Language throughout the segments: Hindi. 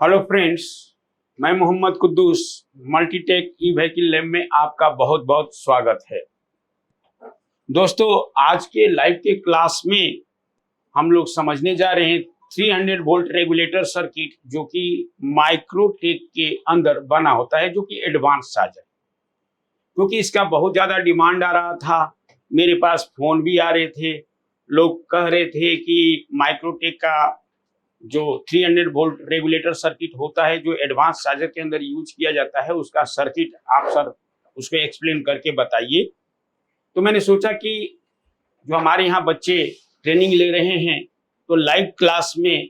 हेलो फ्रेंड्स, मैं Mohammad Quddus Multitech e vehicle lab में आपका बहुत बहुत स्वागत है। दोस्तों, आज के लाइव के क्लास में हम लोग समझने जा रहे हैं 300 वोल्ट रेगुलेटर सर्किट जो कि माइक्रोटेक के अंदर बना होता है, जो कि एडवांस चार्जर। क्योंकि इसका बहुत ज़्यादा डिमांड आ रहा था, मेरे पास फ़ोन भी आ रहे थे, लोग कह रहे थे कि माइक्रोटेक का जो 300 वोल्ट रेगुलेटर सर्किट होता है, जो एडवांस चार्जर के अंदर यूज किया जाता है, उसका सर्किट आप सर उसको एक्सप्लेन करके बताइए। तो मैंने सोचा कि जो हमारे यहाँ बच्चे ट्रेनिंग ले रहे हैं, तो लाइव क्लास में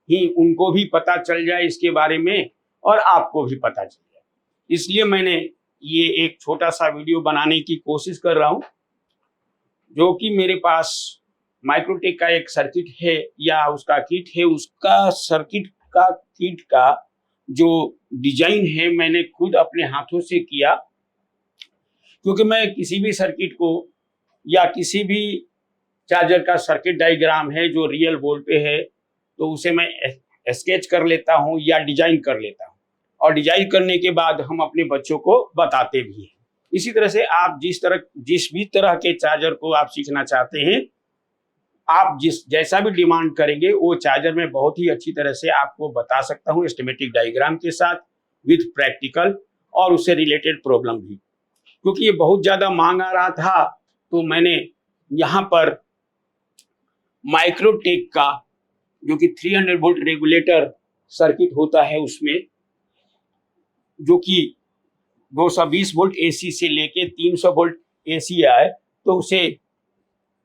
ही उनको भी पता चल जाए इसके बारे में और आपको भी पता चल जाए, इसलिए मैंने ये एक छोटा सा वीडियो बनाने की कोशिश कर रहा हूँ। जो कि मेरे पास माइक्रोटेक का एक सर्किट है या उसका किट है, उसका सर्किट का किट का जो डिजाइन है मैंने खुद अपने हाथों से किया। क्योंकि मैं किसी भी सर्किट को या किसी भी चार्जर का सर्किट डायग्राम है जो रियल बोर्ड पे है, तो उसे मैं स्केच कर लेता हूँ या डिजाइन कर लेता हूँ, और डिजाइन करने के बाद हम अपने बच्चों को बताते भी हैं। इसी तरह से आप जिस भी तरह के चार्जर को आप सीखना चाहते हैं, आप जैसा भी डिमांड करेंगे वो चार्जर में बहुत ही अच्छी तरह से आपको बता सकता हूँ, एस्टिमेटिक डायग्राम के साथ विद प्रैक्टिकल और उससे रिलेटेड प्रॉब्लम भी। क्योंकि ये बहुत ज़्यादा मांग आ रहा था, तो मैंने यहाँ पर माइक्रोटेक का जो कि 300 वोल्ट रेगुलेटर सर्किट होता है, उसमें जो कि 220 वोल्ट एसी से लेके 300 वोल्ट एसी आए तो उसे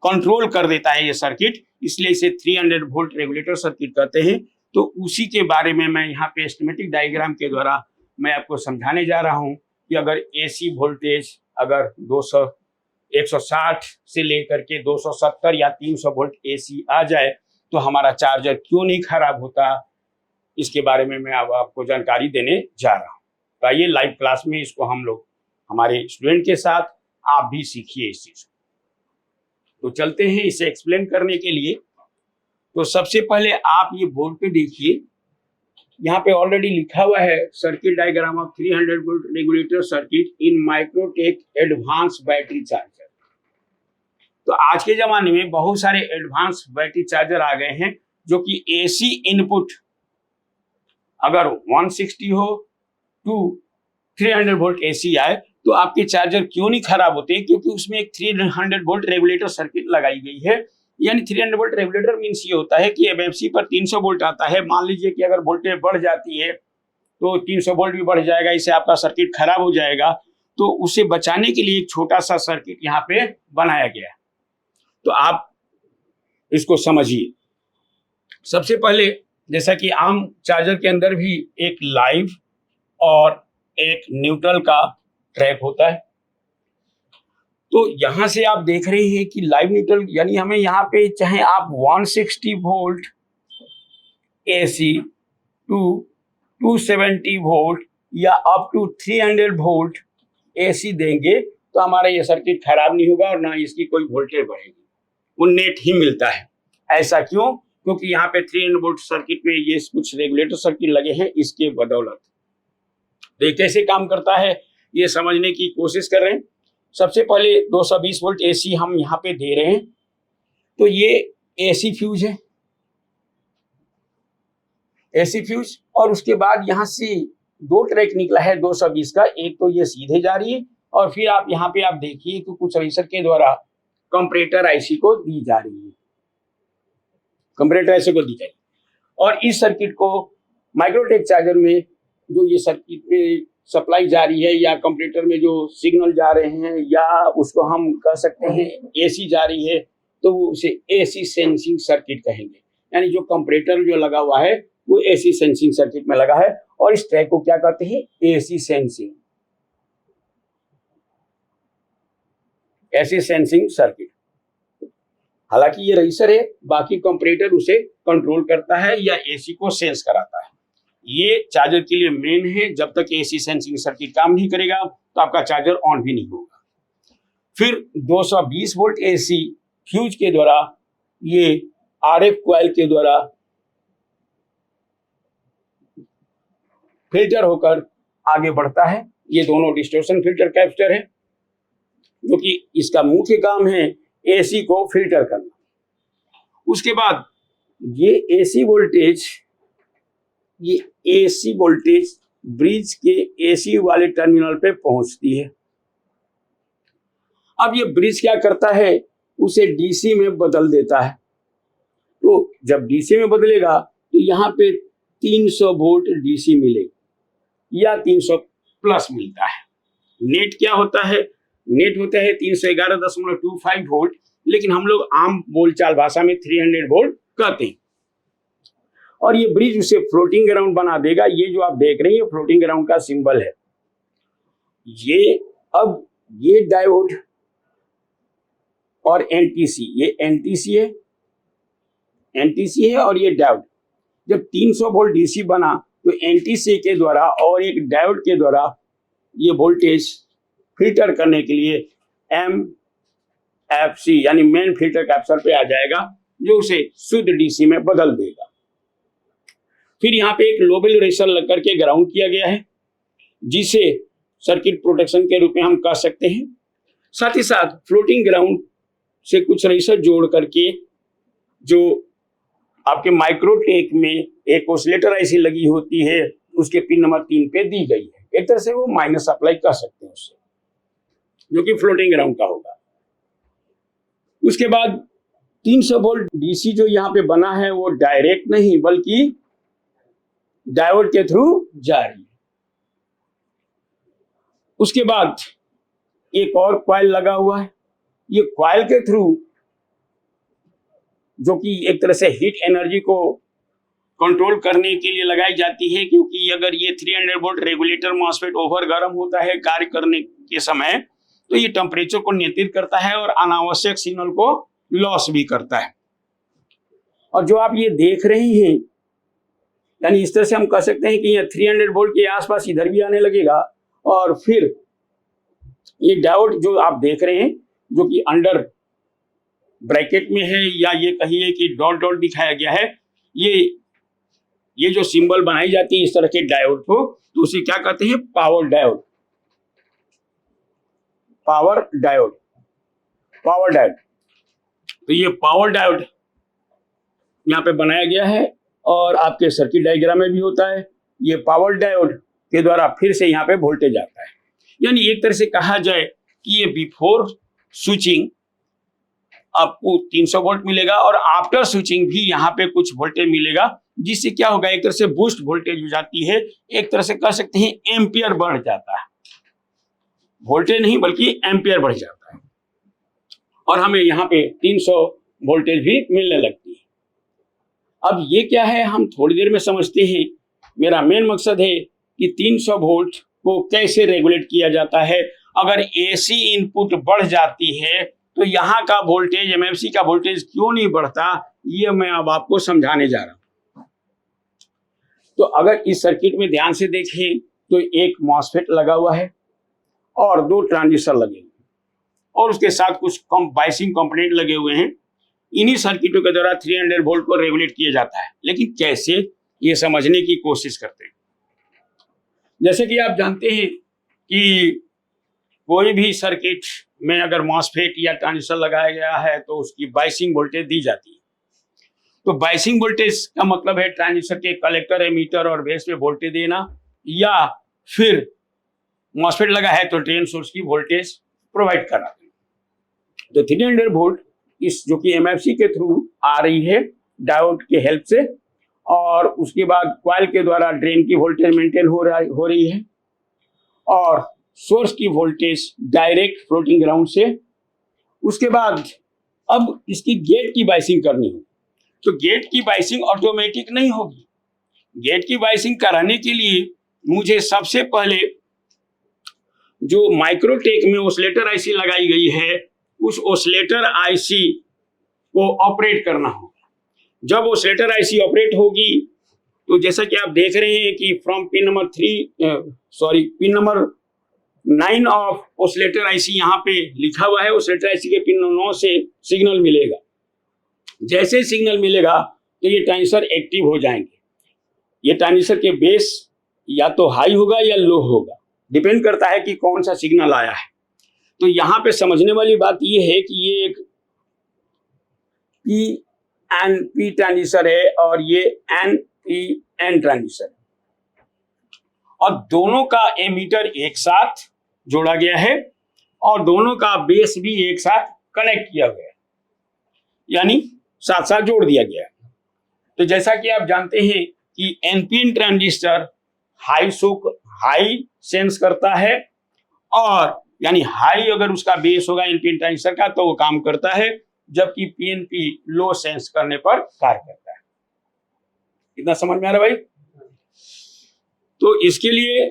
कंट्रोल कर देता है ये सर्किट, इसलिए इसे 300 वोल्ट रेगुलेटर सर्किट कहते हैं। तो उसी के बारे में मैं यहाँ पे एस्टिमेटिक डायग्राम के द्वारा मैं आपको समझाने जा रहा हूँ कि अगर एसी वोल्टेज अगर 160 से लेकर के 270 या 300 वोल्ट एसी आ जाए तो हमारा चार्जर क्यों नहीं खराब होता, इसके बारे में मैं अब आपको जानकारी देने जा रहा हूँ। तो आइए लाइव क्लास में इसको हम लोग हमारे स्टूडेंट के साथ आप भी सीखिए इस चीज को। तो चलते हैं इसे एक्सप्लेन करने के लिए। तो सबसे पहले आप ये बोर्ड पे देखिए, यहाँ पे ऑलरेडी लिखा हुआ है circuit diagram of 300 volt regulator circuit in Microtek advance battery charger. तो आज के जमाने में बहुत सारे एडवांस बैटरी चार्जर आ गए हैं जो कि एसी इनपुट अगर 160 हो टू 300 वोल्ट एसी आए तो आपके चार्जर क्यों नहीं खराब होते, क्योंकि उसमें एक 300 वोल्ट रेगुलेटर सर्किट लगाई गई है। यानी 300 वोल्ट रेगुलेटर मींस ये होता है कि एमएफसी पर 300 वोल्ट आता है, मान लीजिए कि अगर वोल्टेज बढ़ जाती है तो 300 वोल्ट भी बढ़ जाएगा, इससे आपका सर्किट खराब हो जाएगा। तो उसे बचाने के लिए एक छोटा सा सर्किट यहाँ पे बनाया गया है। तो आप इसको समझिए। सबसे पहले जैसा कि आम चार्जर के अंदर भी एक लाइव और एक न्यूट्रल का ट्रैक होता है। तो यहां से आप देख रहे हैं कि लाइव न्यूट्रल यानी हमें यहाँ पे चाहे आप 160 वोल्ट एसी टू 270 वोल्ट या अप टू 300 वोल्ट एसी देंगे तो हमारा ये सर्किट खराब नहीं होगा और ना इसकी कोई वोल्टेज बढ़ेगी, वो नेट ही मिलता है। ऐसा क्यों? क्योंकि यहाँ पे 300 वोल्ट सर्किट में ये कुछ रेगुलेटर सर्किट लगे हैं, इसके बदौलत। तो ये कैसे काम करता है ये समझने की कोशिश कर रहे हैं। सबसे पहले 220 वोल्ट एसी हम यहाँ पे दे रहे हैं, तो ये एसी फ्यूज है, एसी फ्यूज। और उसके बाद यहाँ से दो ट्रैक निकला है 220 का, एक तो ये सीधे जा रही है और फिर आप यहाँ पे आप देखिए कि कुछ रेसर के द्वारा कंपैरेटर आईसी को दी जा रही है, कंपैरेटर आईसी को दी जाएगी। और इस सर्किट को माइक्रोटेक चार्जर में जो ये सर्किट में सप्लाई जा रही है या कंपैरेटर में जो सिग्नल जा रहे हैं या उसको हम कह सकते हैं एसी जा रही है, तो वो उसे एसी सेंसिंग सर्किट कहेंगे। यानी जो कंपैरेटर जो लगा हुआ है वो एसी सेंसिंग सर्किट में लगा है, और इस ट्रैक को क्या कहते हैं? AC sensing, AC sensing circuit. हालांकि ये रजिस्टर है, बाकी कंपैरेटर उसे कंट्रोल करता है या एसी को सेंस कराता है। ये चार्जर के लिए मेन है। जब तक एसी सेंसिंग सर्किट काम नहीं करेगा तो आपका चार्जर ऑन भी नहीं होगा। फिर 220 वोल्ट एसी फ्यूज के द्वारा ये आरएफ कॉइल के द्वारा फिल्टर होकर आगे बढ़ता है। ये दोनों डिस्टॉर्शन फिल्टर कैपेसिटर है, जो कि इसका मुख्य काम है एसी को फिल्टर करना। उसके बाद ये एसी वोल्टेज ब्रिज के एसी वाले टर्मिनल पे पहुंचती है। अब ये ब्रिज क्या करता है, उसे डीसी में बदल देता है। तो जब डीसी में बदलेगा तो यहाँ पे 300 वोल्ट डीसी मिलेगा या 300 प्लस मिलता है। नेट क्या होता है, नेट होता है 311.25 वोल्ट, लेकिन हम लोग आम बोलचाल भाषा में 300 वोल्ट कहते हैं। और ये ब्रिज उसे फ्लोटिंग ग्राउंड बना देगा। ये जो आप देख रहे हैं, ये फ्लोटिंग ग्राउंड का सिंबल है। ये डायोड और एनटीसी, ये एनटीसी है और ये डायोड। जब 300 वोल्ट डीसी बना तो एनटीसी के द्वारा और एक डायोड के द्वारा ये वोल्टेज फिल्टर करने के लिए एमएफसी यानी मेन फिल्टर कैपेसिटर पे आ जाएगा, जो उसे शुद्ध डीसी में बदल देगा। फिर यहाँ पे एक लोबेल रेसिस्टर लग करके ग्राउंड किया गया है, जिसे सर्किट प्रोटेक्शन के रूप में हम कह सकते हैं। साथ ही साथ फ्लोटिंग ग्राउंड से कुछ रेसिस्टर जोड़ करके, जो आपके माइक्रोटेक में एक ऑसिलेटर आईसी लगी होती है, उसके पिन नंबर 3 पे दी गई है। एक तरह से वो माइनस सप्लाई कर सकते हैं उससे, जो कि फ्लोटिंग ग्राउंड का होगा। उसके बाद 300 वोल्ट डीसी जो यहाँ पे बना है, वो डायरेक्ट नहीं बल्कि डायोड के थ्रू जा रही है। उसके बाद एक और कॉइल लगा हुआ है। ये कॉइल के थ्रू, जो कि एक तरह से हीट एनर्जी को कंट्रोल करने के लिए लगाई जाती है, क्योंकि अगर ये 300 वोल्ट रेगुलेटर मॉसफेट ओवर गर्म होता है कार्य करने के समय, तो ये टेम्परेचर को नियंत्रित करता है और अनावश्यक सिग्नल को लॉस भी करता है। और जो आप ये देख रहे हैं, यानी इस तरह से हम कह सकते हैं कि ये 300 वोल्ट के आसपास इधर भी आने लगेगा, और फिर ये डायोड जो आप देख रहे हैं, जो कि अंडर ब्रैकेट में है, या ये कहिए कि डॉट डॉट दिखाया गया है, ये जो सिंबल बनाई जाती है इस तरह के डायोड को, तो उसे क्या कहते हैं, पावर डायोड। तो ये पावर डायोड यहाँ पे बनाया गया है, और आपके सर्किट डायग्राम में भी होता है। ये पावर डायोड के द्वारा फिर से यहाँ पे वोल्टेज आता है। यानी एक तरह से कहा जाए कि ये बिफोर स्विचिंग आपको 300 वोल्ट मिलेगा, और आफ्टर स्विचिंग भी यहाँ पे कुछ वोल्टेज मिलेगा, जिससे क्या होगा, एक तरह से बूस्ट वोल्टेज हो जाती है। एक तरह से कह सकते हैं एम्पियर बढ़ जाता है, वोल्टेज नहीं बल्कि एम्पियर बढ़ जाता है, और हमें यहाँ पे 300 वोल्टेज भी मिलने लगती है। अब ये क्या है, हम थोड़ी देर में समझते हैं। मेरा मेन मकसद है कि 300 वोल्ट को कैसे रेगुलेट किया जाता है। अगर एसी इनपुट बढ़ जाती है तो यहाँ का वोल्टेज, एमएफसी का वोल्टेज क्यों नहीं बढ़ता, ये मैं अब आपको समझाने जा रहा हूँ। तो अगर इस सर्किट में ध्यान से देखें तो एक मॉसफेट लगा हुआ है और 2 ट्रांजिस्टर लगे हुए हैं, और उसके साथ कुछ बाइसिंग कंपोनेंट लगे हुए हैं। इन्हीं सर्किटों के द्वारा 300 वोल्ट को रेगुलेट किया जाता है। लेकिन कैसे, ये समझने की कोशिश करते हैं। जैसे कि आप जानते हैं कि कोई भी सर्किट में अगर मॉसफेट या ट्रांजिस्टर लगाया गया है तो उसकी बाइसिंग वोल्टेज दी जाती है। तो बाइसिंग वोल्टेज का मतलब है ट्रांजिस्टर के कलेक्टर, एमीटर और बेस पे वोल्टेज देना, या फिर मॉसफेट लगा है तो ड्रेन सोर्स की वोल्टेज प्रोवाइड करना। तो 300 वोल्ट इस जो कि एमएफसी के थ्रू आ रही है डायोड के हेल्प से, और उसके बाद कॉइल के द्वारा ड्रेन की वोल्टेज मेंटेन हो रही है, और सोर्स की वोल्टेज डायरेक्ट फ्लोटिंग ग्राउंड से। उसके बाद अब इसकी गेट की बाइसिंग करनी है। तो गेट की बाइसिंग ऑटोमेटिक नहीं होगी। गेट की बाइसिंग कराने के लिए मुझे सबसे पहले जो माइक्रोटेक में ऑसिलेटर आईसी लगाई गई है, उस ऑसिलेटर आईसी को ऑपरेट करना होगा। जब ऑसिलेटर आईसी ऑपरेट होगी तो जैसा कि आप देख रहे हैं कि from pin number 9 of oscillator IC यहाँ पे लिखा हुआ है। ऑसिलेटर आईसी के पिन 9 से सिग्नल मिलेगा। जैसे सिग्नल मिलेगा तो ये ट्रांजिस्टर एक्टिव हो जाएंगे। ये ट्रांजिस्टर के बेस या तो हाई होगा या लो होगा, डिपेंड करता है कि कौन सा सिग्नल आया है। तो यहाँ पे समझने वाली बात ये है कि ये एक पी एन पी ट्रांजिस्टर है और ये एन पी एन ट्रांजिस्टर है, और दोनों का एमीटर एक साथ जोड़ा गया है और दोनों का बेस भी एक साथ कनेक्ट किया गया है, यानी साथ साथ जोड़ दिया गया है। तो जैसा कि आप जानते हैं कि एनपीएन ट्रांजिस्टर हाई सेंस करता है, और यानी हाई अगर उसका बेस होगा एनपीएन ट्रांजिस्टर का तो वो काम करता है, जबकि पीएनपी लो सेंस करने पर कार्य करता है। इतना समझ में आ रहा है भाई? तो इसके लिए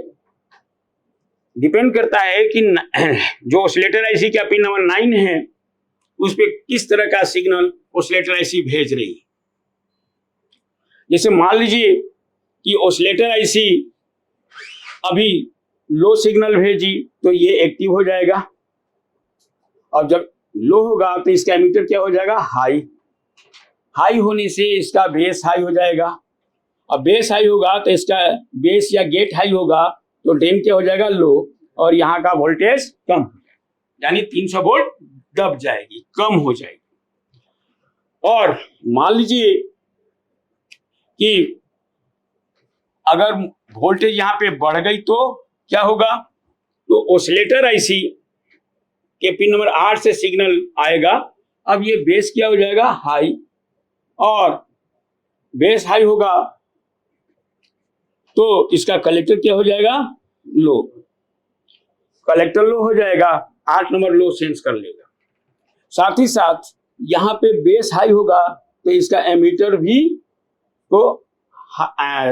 डिपेंड करता है कि जो ऑसिलेटर आईसी का पिन नंबर 9 है उस पर किस तरह का सिग्नल ऑसिलेटर आईसी भेज रही है। जैसे मान लीजिए कि ऑसिलेटर आईसी अभी लो सिग्नल भेजी तो ये एक्टिव हो जाएगा, और जब लो होगा तो इसका एमीटर क्या हो जाएगा? हाई होने से इसका बेस हाई हो जाएगा, और बेस हाई होगा तो इसका बेस या गेट हाई होगा तो ड्रेन क्या हो जाएगा? लो, और यहाँ का वोल्टेज कम हो जाएगा, यानी 300 वोल्ट दब जाएगी, कम हो जाएगी। और मान लीजिए कि अगर वोल्टेज यहाँ पे बढ़ गई तो क्या होगा? तो ऑसिलेटर आईसी के पिन नंबर 8 से सिग्नल आएगा, अब ये बेस क्या हो जाएगा? हाई, और बेस हाई होगा तो इसका कलेक्टर क्या हो जाएगा? लो, कलेक्टर लो हो जाएगा, 8 नंबर लो सेंस कर लेगा। साथ ही साथ यहाँ पे बेस हाई होगा तो इसका एमीटर भी को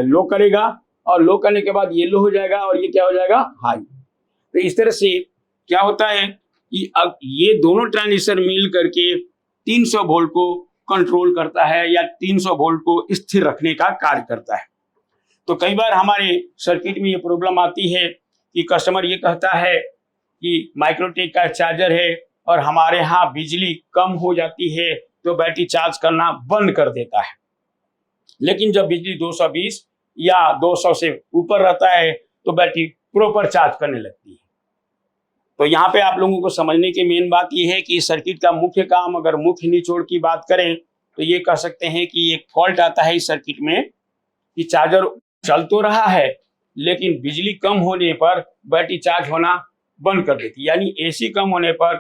लो करेगा, और लो करने के बाद ये लो हो जाएगा और ये क्या हो जाएगा? हाई। तो इस तरह से क्या होता है कि अब ये दोनों ट्रांजिस्टर मिल करके 300 वोल्ट को कंट्रोल करता है या 300 वोल्ट को स्थिर रखने का कार्य करता है। तो कई बार हमारे सर्किट में ये प्रॉब्लम आती है कि कस्टमर ये कहता है कि माइक्रोटेक का चार्जर है और हमारे यहाँ बिजली कम हो जाती है तो बैटरी चार्ज करना बंद कर देता है, लेकिन जब बिजली 220 या 200 से ऊपर रहता है तो बैटरी प्रॉपर चार्ज करने लगती है। तो यहाँ पे आप लोगों को समझने की मेन बात यह है कि इस सर्किट का मुख्य काम, अगर मुख्य निचोड़ की बात करें तो ये कह सकते हैं कि एक फॉल्ट आता है इस सर्किट में कि चार्जर चल तो रहा है लेकिन बिजली कम होने पर बैटरी चार्ज होना बंद कर देती है, यानी एसी कम होने पर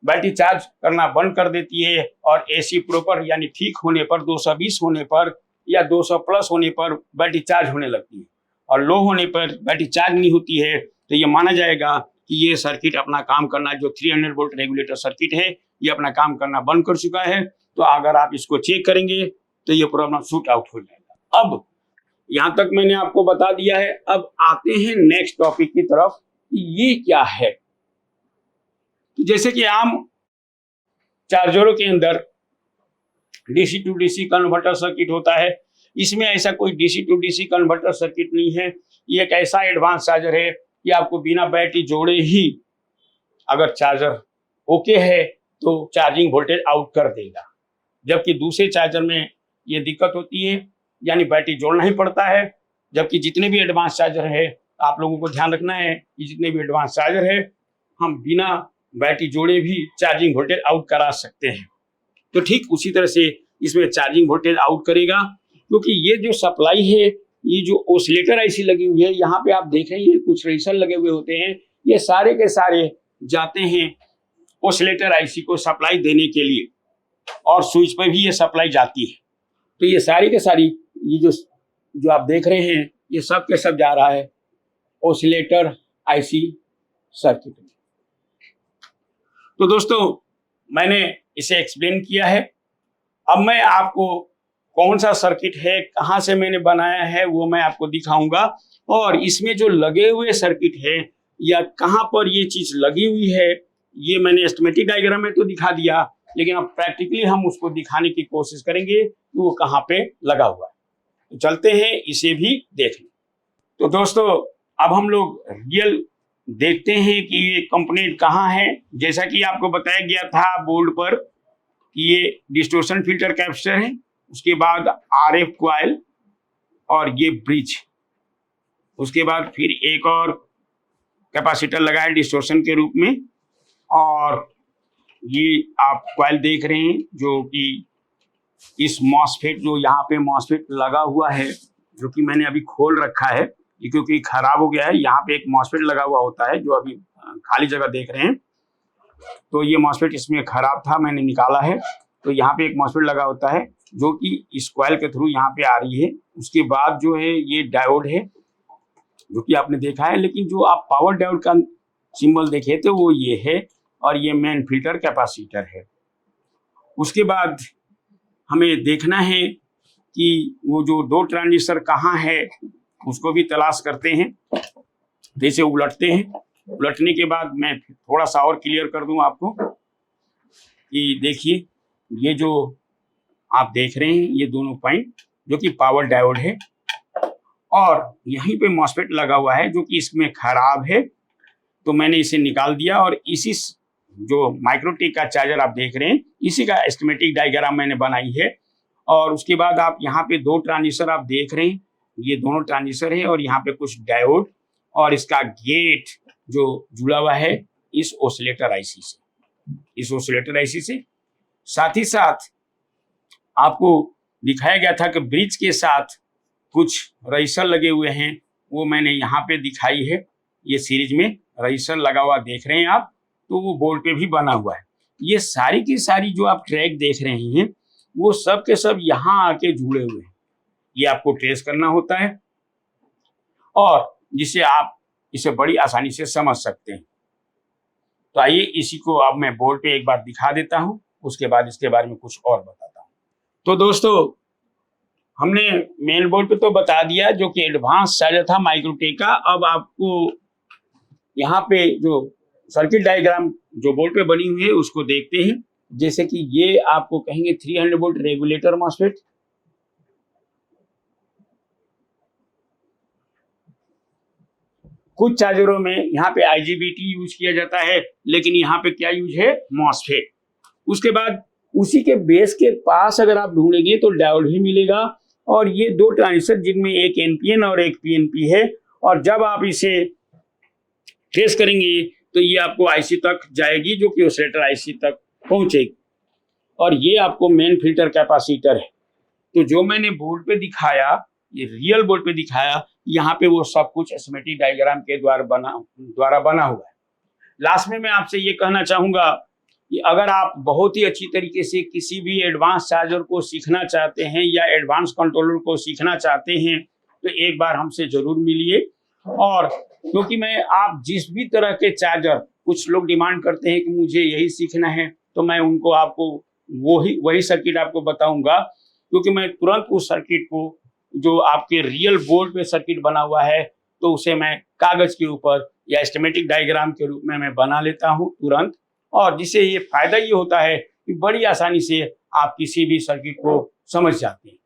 बैटरी चार्ज करना बंद कर देती है, और एसी प्रॉपर यानी ठीक होने पर 220 होने पर या 200 प्लस होने पर बैटरी चार्ज होने लगती है, और लो होने पर बैटरी चार्ज नहीं होती है। तो ये माना जाएगा कि ये सर्किट अपना काम करना, जो 300 वोल्ट रेगुलेटर सर्किट है, ये अपना काम करना बंद कर चुका है। तो अगर आप इसको चेक करेंगे तो ये प्रॉब्लम शूट आउट हो जाएगा। अब यहाँ तक मैंने आपको बता दिया है, अब आते हैं नेक्स्ट टॉपिक की तरफ कि ये क्या है। तो जैसे कि आम चार्जरों के अंदर DC to DC converter circuit होता है, इसमें ऐसा कोई DC to DC converter circuit नहीं है। ये एक ऐसा एडवांस चार्जर है कि आपको बिना बैटरी जोड़े ही अगर चार्जर ओके है तो चार्जिंग वोल्टेज आउट कर देगा, जबकि दूसरे चार्जर में ये दिक्कत होती है, यानी बैटरी जोड़ना ही पड़ता है। जबकि जितने भी एडवांस चार्जर है, आप लोगों को ध्यान रखना है कि जितने भी एडवांस चार्जर है हम बिना बैटरी जोड़े भी चार्जिंग वोल्टेज आउट करा सकते हैं। तो ठीक उसी तरह से इसमें चार्जिंग वोल्टेज आउट करेगा, क्योंकि ये जो सप्लाई है, ये जो ऑसिलेटर आईसी लगी हुई है, यहाँ पे आप देख रहे हैं कुछ रेजिस्टर लगे हुए होते हैं, ये सारे के सारे जाते हैं ऑसिलेटर आईसी को सप्लाई देने के लिए, और स्विच पे भी ये सप्लाई जाती है। तो ये सारी के सारी ये जो आप देख रहे हैं, ये सब के सब जा रहा है ऑसिलेटर आईसी सर्किट में। तो दोस्तों मैंने इसे एक्सप्लेन किया है। अब मैं आपको कौन सा सर्किट है, कहाँ से मैंने बनाया है, वो मैं आपको दिखाऊंगा, और इसमें जो लगे हुए सर्किट है या कहाँ पर ये चीज लगी हुई है, ये मैंने स्कीमेटिक डायग्राम में तो दिखा दिया, लेकिन अब प्रैक्टिकली हम उसको दिखाने की कोशिश करेंगे कि वो कहाँ पे लगा हुआ है। तो चलते हैं, इसे भी देख लें। तो दोस्तों अब हम लोग रियल देखते हैं कि ये कंपोनेंट कहाँ है। जैसा कि आपको बताया गया था बोर्ड पर कि ये डिस्टोर्शन फिल्टर कैपेसिटर है, उसके बाद आरएफ कॉइल और ये ब्रिज। उसके बाद फिर एक और कैपेसिटर लगाया डिस्टॉर्शन के रूप में, और ये आप कॉइल देख रहे हैं जो कि इस मॉसफेट, जो यहाँ पे मॉसफेट लगा हुआ है, जो कि मैंने अभी खोल रखा है ये क्योंकि खराब हो गया है। यहाँ पे एक मॉसफेट लगा हुआ होता है जो अभी खाली जगह देख रहे हैं, तो ये मॉसफेट इसमें खराब था, मैंने निकाला है। तो यहाँ पे एक मॉसफेट लगा होता है जो कि इस कॉइल के थ्रू यहाँ पे आ रही है। उसके बाद जो है ये डायोड है जो कि आपने देखा है, लेकिन जो आप पावर डायोड का सिंबल देखे थे वो ये है, और ये मेन फिल्टर कैपेसिटर है। उसके बाद हमें देखना है कि वो जो दो ट्रांजिस्टर कहाँ है उसको भी तलाश करते हैं। जैसे उलटते हैं, उलटने के बाद मैं थोड़ा सा और क्लियर कर दूं आपको कि देखिए ये जो आप देख रहे हैं ये दोनों पॉइंट जो कि पावर डायोड है, और यहीं पे मॉसफेट लगा हुआ है जो कि इसमें खराब है, तो मैंने इसे निकाल दिया। और इसी जो माइक्रोटेक का चार्जर आप देख रहे हैं इसी का एस्केमेटिक डायग्राम मैंने बनाई है। और उसके बाद आप यहाँ पे दो ट्रांजिस्टर आप देख रहे हैं, ये दोनों ट्रांजिस्टर है, और यहाँ पे कुछ डायोड, और इसका गेट जो जुड़ा हुआ है इस ऑसिलेटर आईसी से, इस ऑसिलेटर आईसी से। साथ ही साथ आपको दिखाया गया था कि ब्रिज के साथ कुछ रजिस्टर लगे हुए हैं, वो मैंने यहाँ पे दिखाई है। ये सीरीज में रजिस्टर लगा हुआ देख रहे हैं आप, तो वो बोर्ड पे भी बना हुआ है। ये सारी की सारी जो आप ट्रैक देख रहे हैं वो सब के सब यहाँ आके जुड़े हुए हैं। ये आपको ट्रेस करना होता है, और जिसे आप इसे बड़ी आसानी से समझ सकते हैं। तो आइए इसी को अब मैं बोर्ड पे एक बार दिखा देता हूँ, उसके बाद इसके बारे में कुछ और बताता हूँ। तो दोस्तों हमने मेन बोर्ड पे तो बता दिया जो कि एडवांस चार्जर था माइक्रोटेक का। अब आपको यहाँ पे जो सर्किट डायग्राम जो बोर्ड पे बनी हुई है उसको देखते हैं। जैसे कि ये आपको कहेंगे 300 वोल्ट रेगुलेटर मॉसफेट, कुछ चार्जरों में यहाँ पे आईजीबीटी यूज किया जाता है, लेकिन यहाँ पे क्या यूज है, मॉसफेट। उसके बाद उसी के बेस के पास अगर आप ढूंढेंगे तो डायोड ही मिलेगा, और ये दो ट्रांजिस्टर जिनमें एक एनपीएन और एक पीएनपी है, और जब आप इसे ट्रेस करेंगे तो ये आपको आईसी तक जाएगी जो कि ऑसिलेटर आईसी तक पहुंचेगी, और ये आपको मेन फिल्टर कैपेसिटर है। तो जो मैंने बोर्ड पे दिखाया, ये रियल बोर्ड पे दिखाया, यहाँ पे वो सब कुछ स्कीमेटिक डायग्राम के द्वारा बना हुआ है। लास्ट में मैं आपसे ये कहना चाहूंगा कि अगर आप बहुत ही अच्छी तरीके से किसी भी एडवांस चार्जर को सीखना चाहते हैं या एडवांस कंट्रोलर को सीखना चाहते हैं तो एक बार हमसे जरूर मिलिए। और क्योंकि मैं आप जिस भी तरह के चार्जर, कुछ लोग डिमांड करते हैं कि मुझे यही सीखना है, तो मैं उनको आपको वही सर्किट आपको बताऊंगा, क्योंकि मैं तुरंत उस सर्किट को जो आपके रियल बोर्ड पे सर्किट बना हुआ है तो उसे मैं कागज के ऊपर या स्कीमेटिक डायग्राम के रूप में मैं बना लेता हूं तुरंत, और जिससे ये फायदा ये होता है कि बड़ी आसानी से आप किसी भी सर्किट को समझ जाते हैं।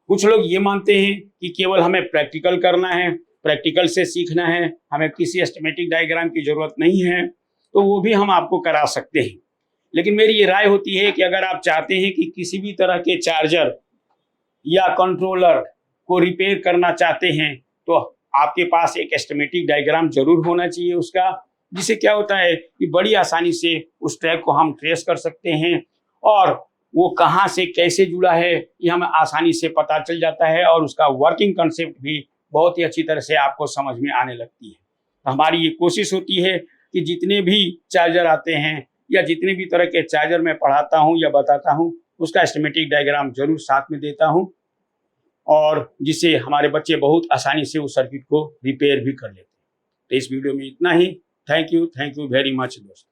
कुछ लोग ये मानते हैं कि केवल हमें प्रैक्टिकल करना है, प्रैक्टिकल से सीखना है, हमें किसी स्कीमेटिक डायग्राम की जरूरत नहीं है, तो वो भी हम आपको करा सकते हैं। लेकिन मेरी ये राय होती है कि अगर आप चाहते हैं कि किसी भी तरह के चार्जर या कंट्रोलर को रिपेयर करना चाहते हैं तो आपके पास एक स्कीमेटिक डायग्राम जरूर होना चाहिए उसका, जिससे क्या होता है कि बड़ी आसानी से उस ट्रैक को हम ट्रेस कर सकते हैं, और वो कहाँ से कैसे जुड़ा है ये हमें आसानी से पता चल जाता है, और उसका वर्किंग कंसेप्ट भी बहुत ही अच्छी तरह से आपको समझ में आने लगती है। तो हमारी ये कोशिश होती है कि जितने भी चार्जर आते हैं या जितने भी तरह के चार्जर मैं पढ़ाता हूँ या बताता हूँ उसका स्कीमेटिक डायग्राम जरूर साथ में देता हूँ, और जिससे हमारे बच्चे बहुत आसानी से उस सर्किट को रिपेयर भी कर लेते हैं। तो इस वीडियो में इतना ही। थैंक यू वेरी मच दोस्तों।